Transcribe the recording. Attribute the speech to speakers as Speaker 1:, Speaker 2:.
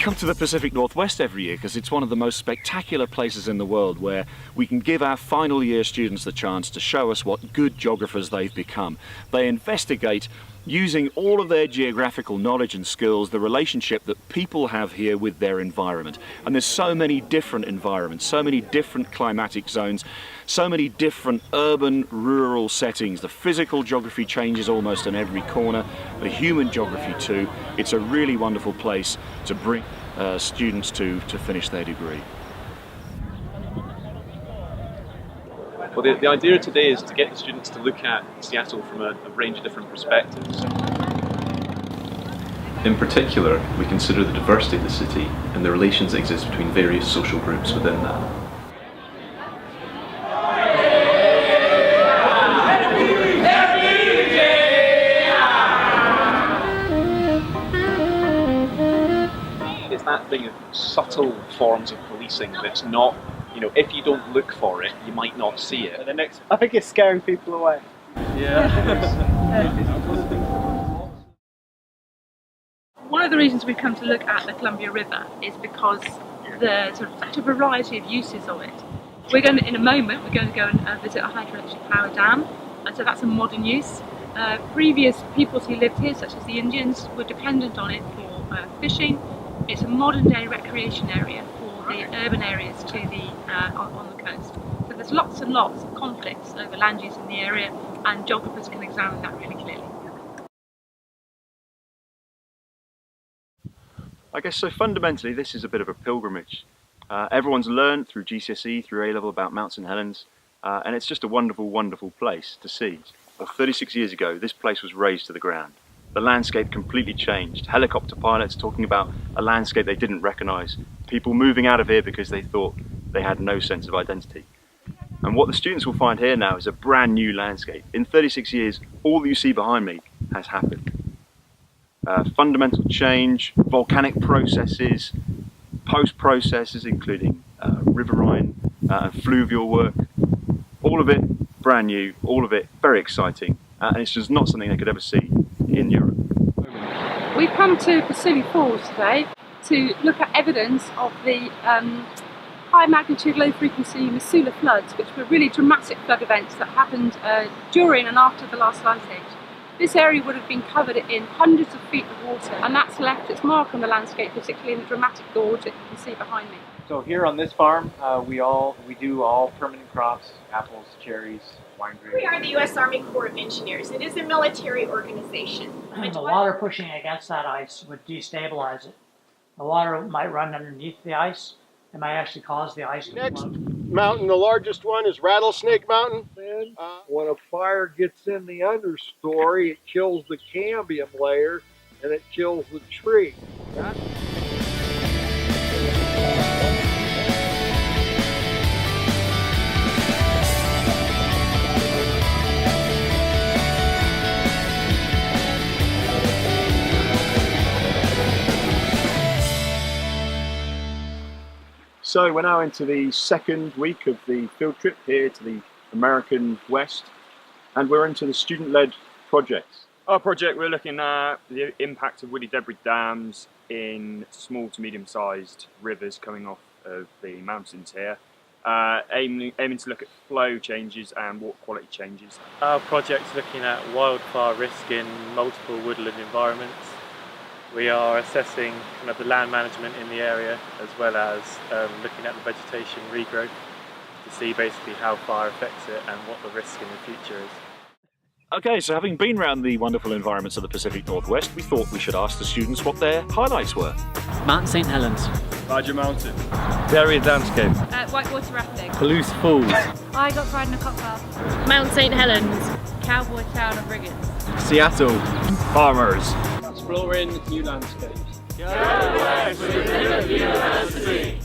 Speaker 1: come to the Pacific Northwest every year because it's one of the most spectacular places in the world where we can give our final year students the chance to show us what good geographers they've become. They investigate, using all of their geographical knowledge and skills, the relationship that people have here with their environment. And there's so many different environments, so many different climatic zones, so many different urban, rural settings. The physical geography changes almost in every corner, the human geography too. It's a really wonderful place to bring students to finish their degree.
Speaker 2: Well, the idea today is to get the students to look at Seattle from a range of different perspectives. In particular, we consider the diversity of the city and the relations that exist between various social groups within that. It's that thing of subtle forms of policing that's not, you know, if you don't look for it, you might not see it.
Speaker 3: I think it's scaring people away.
Speaker 2: Yeah.
Speaker 4: One of the reasons we've come to look at the Columbia River is because the sort of such a variety of uses of it. In a moment, we're going to go and visit a hydroelectric power dam, and so that's a modern use. Previous peoples who lived here, such as the Indians, were dependent on it for fishing. It's a modern day recreation area for the urban areas to the on the coast. So there's lots and lots of conflicts over land use in the area, and geographers can examine that really clearly.
Speaker 1: I guess so fundamentally this is a bit of a pilgrimage. Everyone's learned through GCSE, through A-level about Mount St Helens, and it's just a wonderful, wonderful place to see. Well, 36 years ago this place was razed to the ground. The landscape completely changed. Helicopter pilots talking about a landscape they didn't recognise. People moving out of here because they thought they had no sense of identity. And what the students will find here now is a brand new landscape. In 36 years, all that you see behind me has happened. Fundamental change, volcanic processes, post-processes including riverine and fluvial work. All of it brand new, all of it very exciting, and it's just not something they could ever see in Europe.
Speaker 4: We've come to Pasuli Falls today to look at evidence of the high magnitude, low frequency Missoula floods, which were really dramatic flood events that happened during and after the last ice age. This area would have been covered in hundreds of feet of water, and that's left its mark on the landscape, particularly in the dramatic gorge that you can see behind me.
Speaker 3: So here on this farm, we do all permanent crops: apples, cherries, wine grapes.
Speaker 5: We are the U.S. Army Corps of Engineers. It is a military organization.
Speaker 6: The water pushing against that ice would destabilize it. The water might run underneath the ice. It might actually cause the ice to
Speaker 7: Next
Speaker 6: float.
Speaker 7: mountain, the largest one, is Rattlesnake Mountain.
Speaker 8: When a fire gets in the understory, it kills the cambium layer and it kills the tree.
Speaker 1: So we're now into the second week of the field trip here to the American West, and we're into the student-led projects.
Speaker 9: Our project, we're looking at the impact of woody debris dams in small to medium-sized rivers coming off of the mountains here, aiming to look at flow changes and water quality changes.
Speaker 10: Our project's looking at wildfire risk in multiple woodland environments. We are assessing kind of the land management in the area, as well as looking at the vegetation regrowth to see basically how fire affects it and what the risk in the future is.
Speaker 1: Okay, so having been around the wonderful environments of the Pacific Northwest, we thought we should ask the students what their highlights were.
Speaker 11: Mount St Helens.
Speaker 9: Badger Mountain.
Speaker 10: Varied landscape.
Speaker 4: Whitewater rafting.
Speaker 10: Palouse Falls.
Speaker 4: I got riding a cocktail.
Speaker 5: Mount St Helens. Cowboy town of Riggins.
Speaker 9: Seattle. Farmers.
Speaker 2: Exploring new landscapes.
Speaker 5: Go west with Plymouth University.